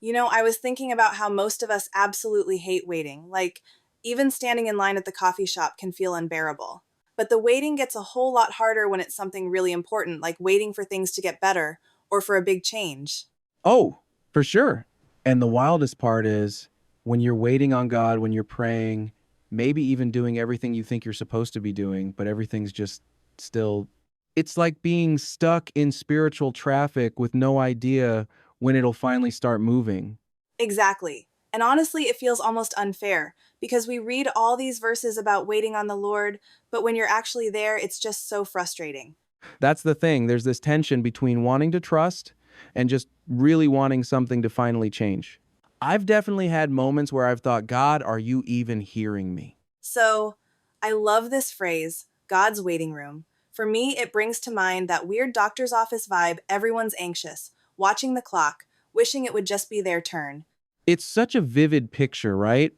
I was thinking about how most of us absolutely hate waiting. Like, even standing in line at the coffee shop can feel unbearable. But the waiting gets a whole lot harder when it's something really important, like waiting for things to get better or for a big change. Oh, for sure. And the wildest part is when you're waiting on God, when you're praying, maybe even doing everything you think you're supposed to be doing, but everything's just still. It's like being stuck in spiritual traffic with no idea when it'll finally start moving. Exactly. And honestly, it feels almost unfair because we read all these verses about waiting on the Lord, but when you're actually there, it's just so frustrating. That's the thing. There's this tension between wanting to trust and just really wanting something to finally change. I've definitely had moments where I've thought, God, are you even hearing me? So, I love this phrase, God's waiting room. For me, it brings to mind that weird doctor's office vibe everyone's anxious, watching the clock, wishing it would just be their turn. It's such a vivid picture, right?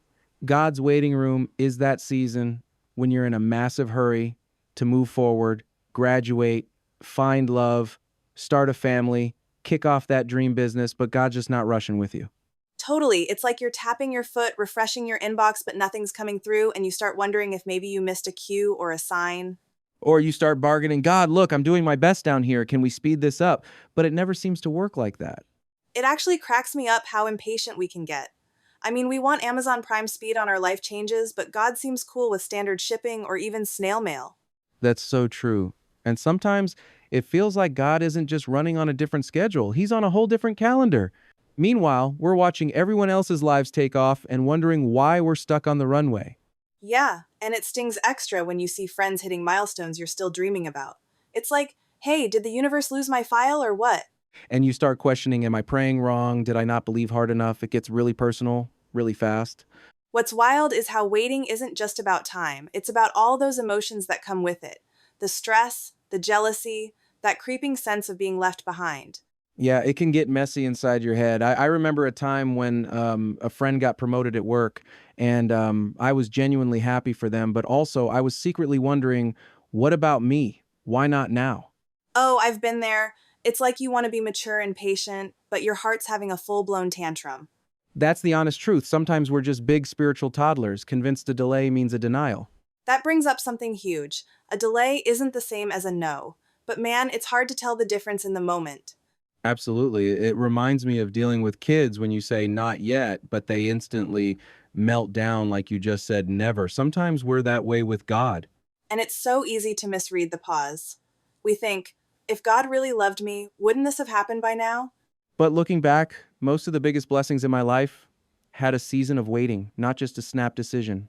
God's waiting room is that season when you're in a massive hurry to move forward, graduate, find love, start a family, kick off that dream business, but God's just not rushing with you. Totally. It's like you're tapping your foot, refreshing your inbox, but nothing's coming through, and you start wondering if maybe you missed a cue or a sign. Or you start bargaining, God, look, I'm doing my best down here. Can we speed this up? But it never seems to work like that. It actually cracks me up how impatient we can get. I mean, we want Amazon Prime speed on our life changes, but God seems cool with standard shipping or even snail mail. That's so true. And sometimes it feels like God isn't just running on a different schedule, He's on a whole different calendar. Meanwhile, we're watching everyone else's lives take off and wondering why we're stuck on the runway. Yeah, and it stings extra when you see friends hitting milestones you're still dreaming about. It's like, hey, did the universe lose my file or what? And you start questioning, am I praying wrong? Did I not believe hard enough? It gets really personal, really fast. What's wild is how waiting isn't just about time, it's about all those emotions that come with it, the stress, the jealousy, that creeping sense of being left behind. Yeah, it can get messy inside your head. I remember a time when a friend got promoted at work, and I was genuinely happy for them, but also I was secretly wondering, what about me? Why not now? Oh, I've been there. It's like you want to be mature and patient, but your heart's having a full blown tantrum. That's the honest truth. Sometimes we're just big spiritual toddlers, convinced a delay means a denial. That brings up something huge. A delay isn't the same as a no, but man, it's hard to tell the difference in the moment. Absolutely. It reminds me of dealing with kids when you say not yet, but they instantly melt down like you just said never. Sometimes we're that way with God. And it's so easy to misread the pause. We think, if God really loved me, wouldn't this have happened by now? But looking back, most of the biggest blessings in my life had a season of waiting, not just a snap decision.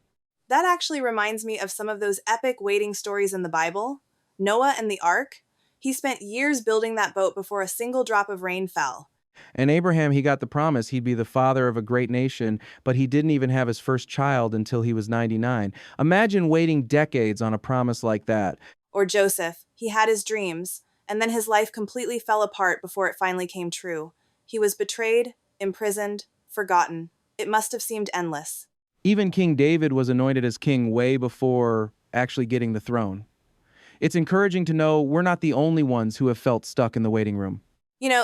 That actually reminds me of some of those epic waiting stories in the Bible. Noah and the ark. He spent years building that boat before a single drop of rain fell. And Abraham, he got the promise he'd be the father of a great nation, but he didn't even have his first child until he was 99. Imagine waiting decades on a promise like that. Or Joseph. He had his dreams, and then his life completely fell apart before it finally came true. He was betrayed, imprisoned, forgotten. It must have seemed endless. Even King David was anointed as king way before actually getting the throne. It's encouraging to know we're not the only ones who have felt stuck in the waiting room.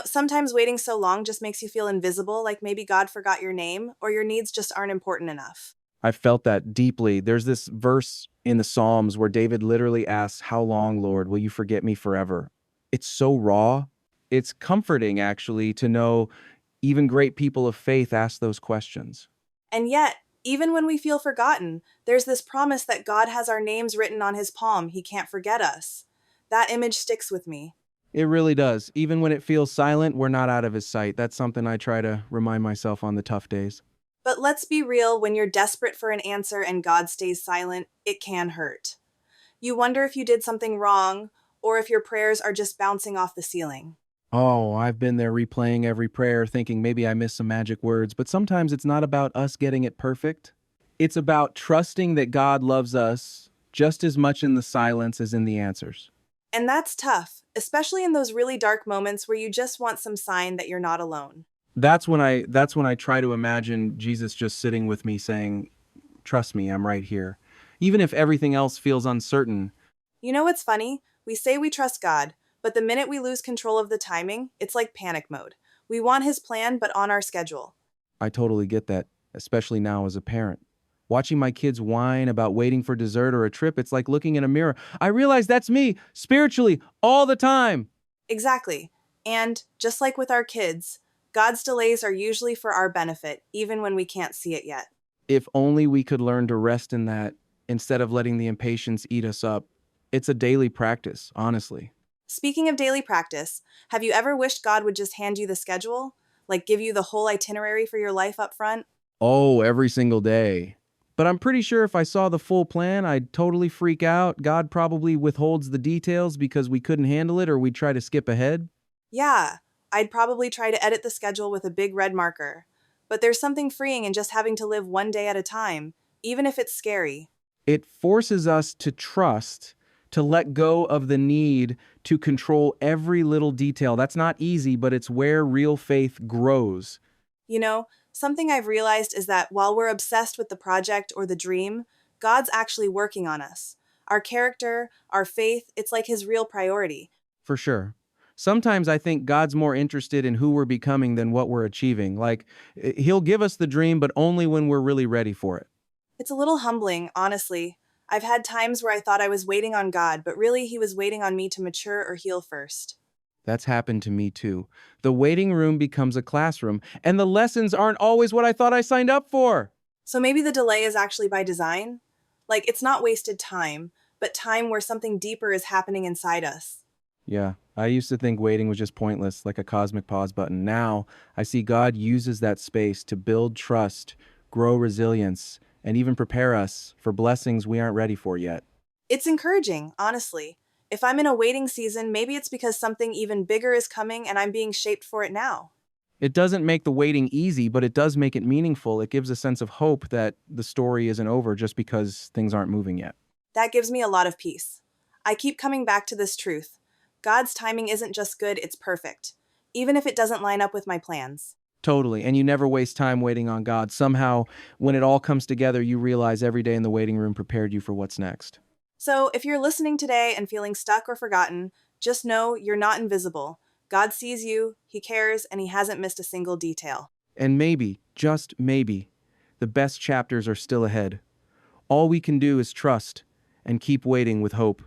Sometimes waiting so long just makes you feel invisible, like maybe God forgot your name, or your needs just aren't important enough. I've felt that deeply. There's this verse in the Psalms where David literally asks, how long, Lord, will you forget me forever? It's so raw. It's comforting, actually, to know even great people of faith ask those questions. And yet, even when we feel forgotten, there's this promise that God has our names written on his palm. He can't forget us. That image sticks with me. It really does. Even when it feels silent, we're not out of his sight. That's something I try to remind myself on the tough days. But let's be real, when you're desperate for an answer and God stays silent, it can hurt. You wonder if you did something wrong, or if your prayers are just bouncing off the ceiling. Oh, I've been there replaying every prayer, thinking maybe I missed some magic words, but sometimes it's not about us getting it perfect. It's about trusting that God loves us just as much in the silence as in the answers. And that's tough, especially in those really dark moments where you just want some sign that you're not alone. That's when I try to imagine Jesus just sitting with me saying, "Trust me, I'm right here." Even if everything else feels uncertain. You know what's funny? We say we trust God, but the minute we lose control of the timing, it's like panic mode. We want his plan, but on our schedule. I totally get that, especially now as a parent. Watching my kids whine about waiting for dessert or a trip, it's like looking in a mirror. I realize that's me, spiritually, all the time. Exactly. And just like with our kids, God's delays are usually for our benefit, even when we can't see it yet. If only we could learn to rest in that instead of letting the impatience eat us up. It's a daily practice, honestly. Speaking of daily practice, have you ever wished God would just hand you the schedule? Like give you the whole itinerary for your life up front? Oh, every single day. But I'm pretty sure if I saw the full plan, I'd totally freak out. God probably withholds the details because we couldn't handle it or we'd try to skip ahead. Yeah, I'd probably try to edit the schedule with a big red marker. But there's something freeing in just having to live one day at a time, even if it's scary. It forces us to trust, to let go of the need to control every little detail. That's not easy, but it's where real faith grows. You know, something I've realized is that while we're obsessed with the project or the dream, God's actually working on us. Our character, our faith, it's like his real priority. For sure. Sometimes I think God's more interested in who we're becoming than what we're achieving. Like, He'll give us the dream, but only when we're really ready for it. It's a little humbling, honestly. I've had times where I thought I was waiting on God, but really he was waiting on me to mature or heal first. That's happened to me too. The waiting room becomes a classroom, and the lessons aren't always what I thought I signed up for. So maybe the delay is actually by design? Like, it's not wasted time, but time where something deeper is happening inside us. Yeah, I used to think waiting was just pointless, like a cosmic pause button. Now, I see God uses that space to build trust, grow resilience, and even prepare us for blessings we aren't ready for yet. It's encouraging, honestly. If I'm in a waiting season, maybe it's because something even bigger is coming and I'm being shaped for it now. It doesn't make the waiting easy, but it does make it meaningful. It gives a sense of hope that the story isn't over just because things aren't moving yet. That gives me a lot of peace. I keep coming back to this truth. God's timing isn't just good, it's perfect, even if it doesn't line up with my plans. Totally. And you never waste time waiting on God. Somehow, when it all comes together, you realize every day in the waiting room prepared you for what's next. So, if you're listening today and feeling stuck or forgotten, just know you're not invisible. God sees you, He cares, and He hasn't missed a single detail. And maybe, just maybe, the best chapters are still ahead. All we can do is trust and keep waiting with hope.